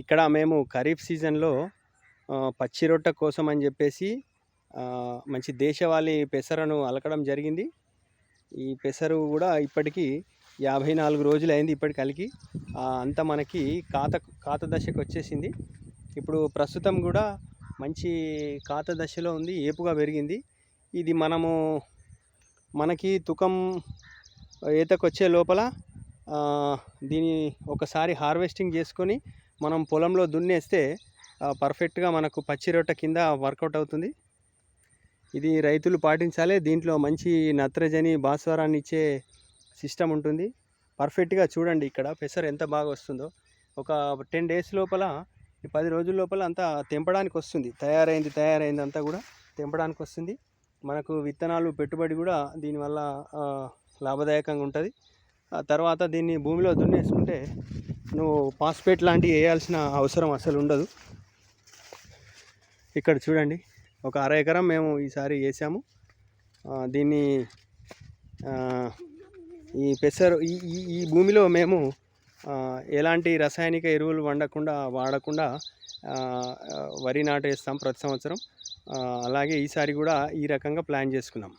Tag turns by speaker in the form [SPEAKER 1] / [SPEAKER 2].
[SPEAKER 1] ఇక్కడ మేము ఖరీఫ్ సీజన్లో పచ్చి రొట్ట కోసం అని చెప్పేసి మంచి దేశవాళీ పెసరను అలకడం జరిగింది. ఈ పెసరు కూడా ఇప్పటికీ 54 రోజులు అయింది ఇప్పటికి అలికి. అంతా మనకి కాత దశకు వచ్చేసింది. ఇప్పుడు ప్రస్తుతం కూడా మంచి కాత దశలో ఉంది, ఏపుగా పెరిగింది. ఇది మనకి తుకం ఈతకొచ్చే లోపల దీని ఒకసారి హార్వెస్టింగ్ చేసుకొని మనం పొలంలో దున్నేస్తే పర్ఫెక్ట్గా మనకు పచ్చి రొట్ట కింద వర్కౌట్ అవుతుంది. ఇది రైతులు పాటించాలి. దీంట్లో మంచి నత్రజని, భాస్వరాన్ని ఇచ్చే సిస్టమ్ ఉంటుంది. పర్ఫెక్ట్గా చూడండి, ఇక్కడ పెసర్ ఎంత బాగా వస్తుందో. ఒక 10 డేస్ లోపల, 10 రోజుల లోపల అంతా తెంపడానికి వస్తుంది. తయారైంది అంతా కూడా తెంపడానికి వస్తుంది. మనకు విత్తనాలు, పెట్టుబడి కూడా దీనివల్ల లాభదాయకంగా ఉంటుంది. తర్వాత దీన్ని భూమిలో దున్నేసుకుంటే నువ్వు పాస్పేట్ లాంటివి వేయాల్సిన అవసరం అసలు ఉండదు. ఇక్కడ చూడండి, ఒక 1/2 ఎకరం మేము ఈసారి వేసాము. దీన్ని ఈ పెసరు ఈ భూమిలో మేము ఎలాంటి రసాయనిక ఎరువులు వాడకుండా వరి నాటేస్తాం ప్రతి సంవత్సరం. అలాగే ఈసారి కూడా ఈ రకంగా ప్లాన్ చేసుకున్నాం.